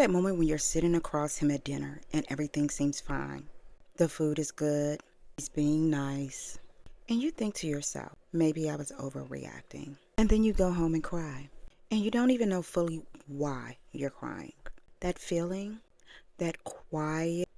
that moment when you're sitting across him at dinner and everything seems fine. The food is good, he's being nice, and you think to yourself, maybe I was overreacting. And then you go home and cry, and you don't even know fully why you're crying. That feeling, that quiet,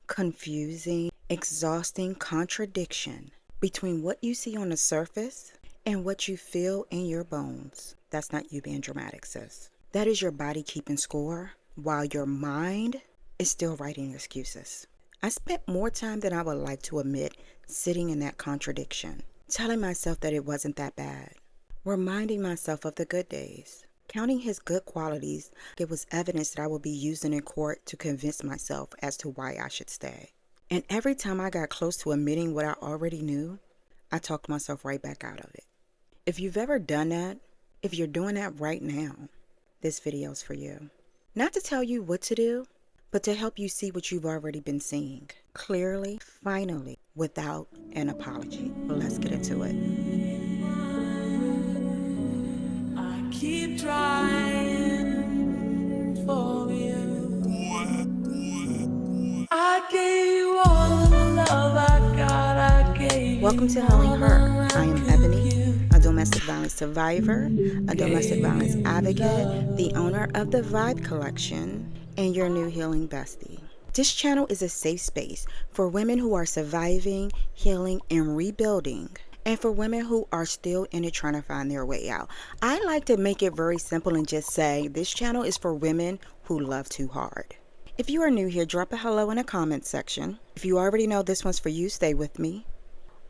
confusing, exhausting contradiction between what you see on the surface and what you feel in your bones. That's not you being dramatic, sis. That is your body keeping score while your mind is still writing excuses. I spent more time than I would like to admit sitting in that contradiction, telling myself that it wasn't that bad, reminding myself of the good days, counting his good qualities. It was evidence that I would be using in court to convince myself as to why I should stay. And every time I got close to admitting what I already knew, I talked myself right back out of it. If you've ever done that, if you're doing that right now, this video's for you. Not to tell you what to do, but to help you see what you've already been seeing clearly, finally, without an apology. Well, let's get into it. I keep trying for you. I gave you all the love I got. I gave Welcome to H.E.R. I am Ebony, a domestic violence survivor, a domestic violence advocate, the owner of the Vibe Collection, and your new healing bestie. This channel is a safe space for women who are surviving, healing, and rebuilding, and for women who are still in it trying to find their way out. I like to make it very simple and just say this channel is for women who love too hard. If you are new here, drop a hello in the comment section. If you already know this one's for you, stay with me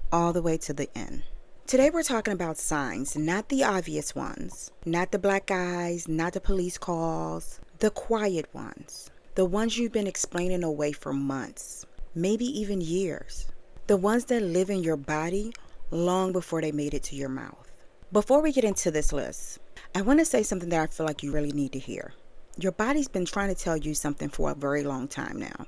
all the way to the end. Today we're talking about signs, not the obvious ones, not the black eyes, not the police calls, the quiet ones, the ones you've been explaining away for months, maybe even years, the ones that live in your body long before they made it to your mouth. Before we get into this list, I want to say something that I feel like you really need to hear. Your body's been trying to tell you something for a very long time now.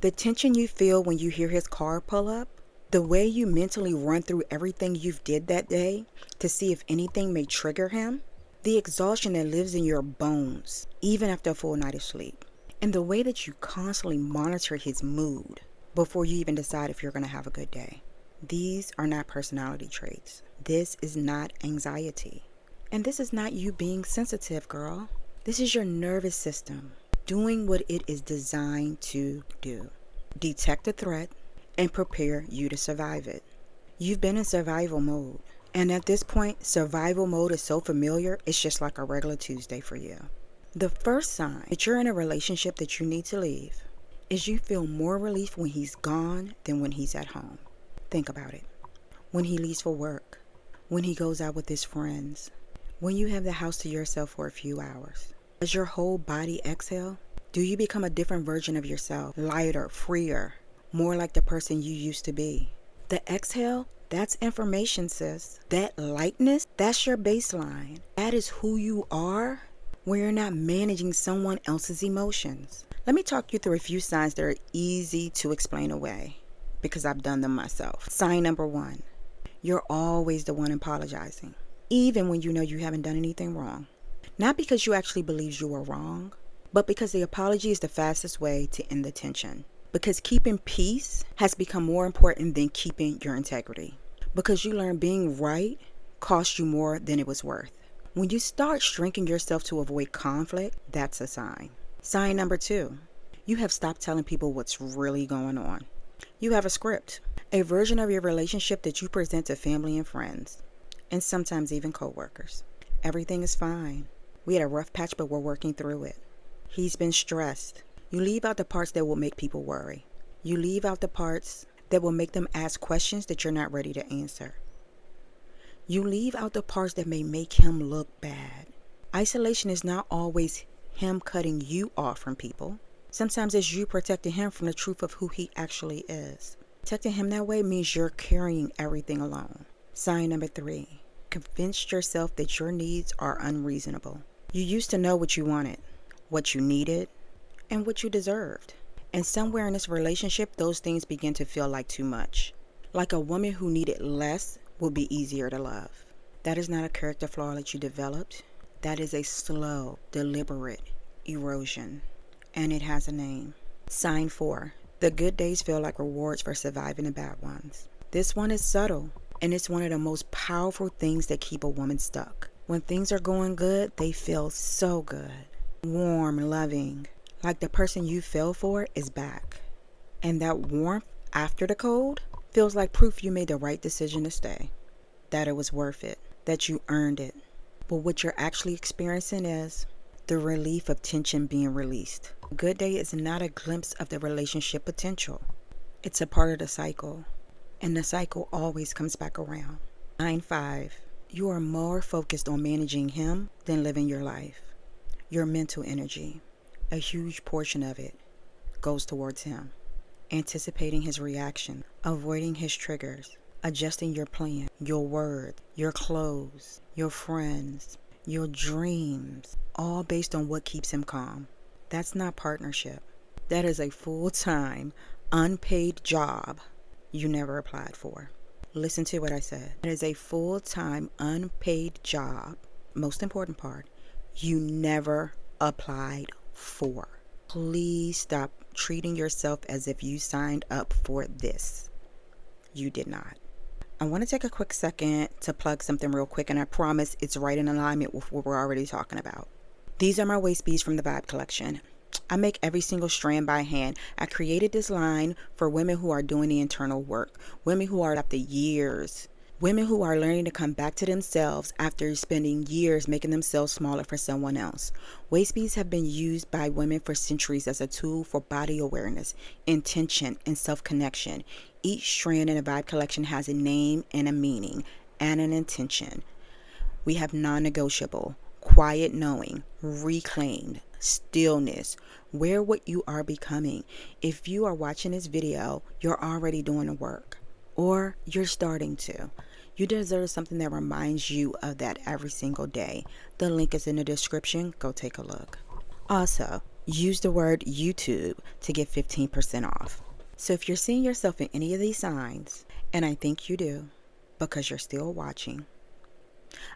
The tension you feel when you hear his car pull up, the way you mentally run through everything you've did that day to see if anything may trigger him, the exhaustion that lives in your bones, even after a full night of sleep, and the way that you constantly monitor his mood before you even decide if you're going to have a good day. These are not personality traits. This is not anxiety. And this is not you being sensitive, girl. This is your nervous system doing what it is designed to do. Detect a threat and prepare you to survive it. You've been in survival mode. And at this point, survival mode is so familiar, it's just like a regular Tuesday for you. The first sign that you're in a relationship that you need to leave is you feel more relief when he's gone than when he's at home. Think about it. When he leaves for work, when he goes out with his friends, when you have the house to yourself for a few hours. Does your whole body exhale? Do you become a different version of yourself? Lighter, freer, more like the person you used to be? The exhale, that's information, sis. That lightness, that's your baseline. That is who you are when you're not managing someone else's emotions. Let me talk you through a few signs that are easy to explain away because I've done them myself. Sign number one, you're always the one apologizing, even when you know you haven't done anything wrong. Not because you actually believe you were wrong, but because the apology is the fastest way to end the tension. Because keeping peace has become more important than keeping your integrity. Because you learn being right cost you more than it was worth. When you start shrinking yourself to avoid conflict, that's a sign. Sign number two, you have stopped telling people what's really going on. You have a script, a version of your relationship that you present to family and friends, and sometimes even coworkers. Everything is fine. We had a rough patch, but we're working through it. He's been stressed. You leave out the parts that will make people worry. You leave out the parts that will make them ask questions that you're not ready to answer. You leave out the parts that may make him look bad. Isolation is not always him cutting you off from people. Sometimes it's you protecting him from the truth of who he actually is. Protecting him that way means you're carrying everything alone. Sign number three, convince yourself that your needs are unreasonable. You used to know what you wanted, what you needed, and what you deserved. And somewhere in this relationship, those things begin to feel like too much. Like a woman who needed less would be easier to love. That is not a character flaw that you developed. That is a slow, deliberate erosion and it has a name. Sign 4. The good days feel like rewards for surviving the bad ones. This one is subtle, and it's one of the most powerful things that keep a woman stuck. When things are going good, they feel so good. Warm, loving, like the person you fell for is back. And that warmth after the cold feels like proof you made the right decision to stay, that it was worth it, that you earned it. But what you're actually experiencing is the relief of tension being released. A good day is not a glimpse of the relationship potential. It's a part of the cycle, and the cycle always comes back around. 9-5. You are more focused on managing him than living your life. Your mental energy, a huge portion of it, goes towards him. Anticipating his reaction, avoiding his triggers, adjusting your plan, your words, your clothes, your friends, your dreams, all based on what keeps him calm. That's not partnership. That is a full-time, unpaid job you never applied for. Listen to what I said. It is a full-time, unpaid job, most important part, you never applied for. Please stop treating yourself as if you signed up for this. You did not. I want to take a quick second to plug something real quick, and I promise it's right in alignment with what we're already talking about. These are my waist beads from the Vibe collection. I make every single strand by hand. I created this line for women who are doing the internal work, women who are after years, women who are learning to come back to themselves after spending years making themselves smaller for someone else. Waist beads have been used by women for centuries as a tool for body awareness, intention, and self-connection. Each strand in the Vibe collection has a name and a meaning and an intention. We have non-negotiable, quiet knowing, reclaimed, stillness, wear what you are becoming. If you are watching this video, you're already doing the work, or you're starting to. You deserve something that reminds you of that every single day. The link is in the description. Go take a look. Also, use the word YouTube to get 15% off. So if you're seeing yourself in any of these signs, and I think you do, because you're still watching,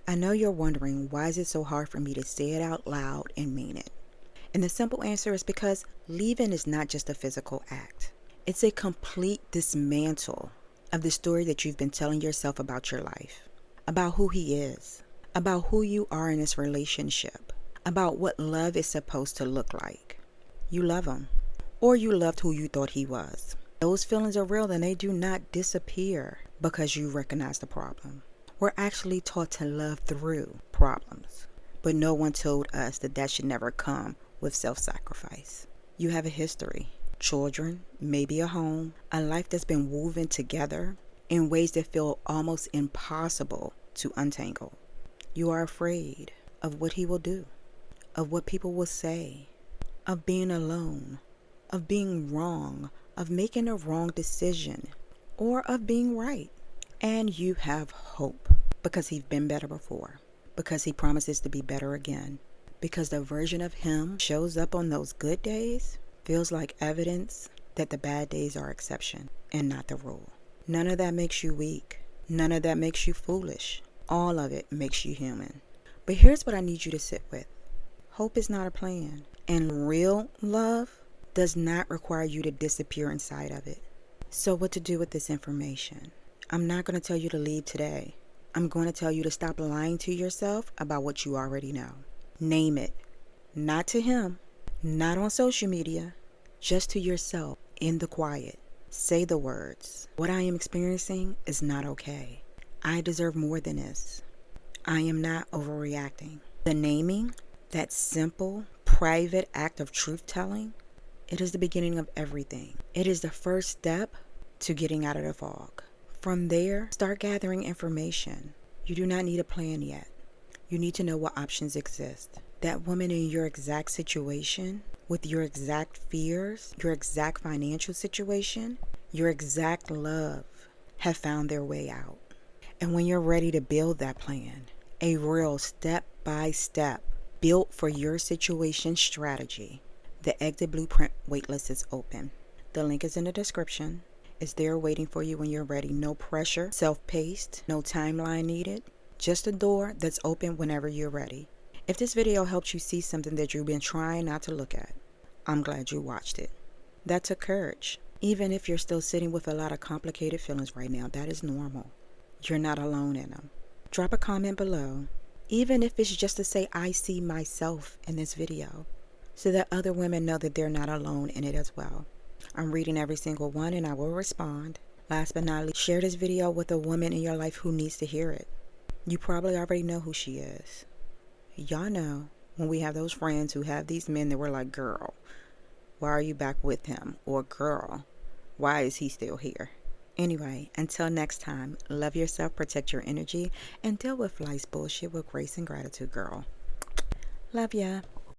I know you're wondering, why is it so hard for me to say it out loud and mean it? And the simple answer is because leaving is not just a physical act. It's a complete dismantle of the story that you've been telling yourself about your life, about who he is, about who you are in this relationship, about what love is supposed to look like. You love him, or you loved who you thought he was. Those feelings are real, and they do not disappear because you recognize the problem. We're actually taught to love through problems, but no one told us that that should never come with self-sacrifice. You have a history, children, maybe a home, a life that's been woven together in ways that feel almost impossible to untangle. You are afraid of what he will do, of what people will say, of being alone, of being wrong, of making a wrong decision, or of being right. And you have hope because he's been better before, because he promises to be better again, because the version of him shows up on those good days feels like evidence that the bad days are exception and not the rule. None of that makes you weak. None of that makes you foolish. All of it makes you human. But here's what I need you to sit with. Hope is not a plan, and real love does not require you to disappear inside of it. So what to do with this information? I'm not going to tell you to leave today. I'm going to tell you to stop lying to yourself about what you already know. Name it. Not to him, not on social media, just to yourself in the quiet. Say the words. What I am experiencing is not okay. I deserve more than this. I am not overreacting. The naming, that simple, private act of truth-telling, it is the beginning of everything. It is the first step to getting out of the fog. From there, start gathering information. You do not need a plan yet. You need to know what options exist. That woman in your exact situation, with your exact fears, your exact financial situation, your exact love, have found their way out. And when you're ready to build that plan, a real step-by-step, built for your situation strategy, the Exit Blueprint waitlist is open. The link is in the description. It's there waiting for you when you're ready. No pressure, self-paced, no timeline needed. Just a door that's open whenever you're ready. If this video helps you see something that you've been trying not to look at, I'm glad you watched it. That took courage. Even if you're still sitting with a lot of complicated feelings right now, that is normal. You're not alone in them. Drop a comment below, even if it's just to say I see myself in this video, so that other women know that they're not alone in it as well. I'm reading every single one and I will respond. Last but not least, share this video with a woman in your life who needs to hear it. You probably already know who she is. Y'all know when we have those friends who have these men that we're like, girl, why are you back with him? Or girl, why is he still here? Anyway, until next time, love yourself, protect your energy, and deal with life's bullshit with grace and gratitude, girl. Love ya.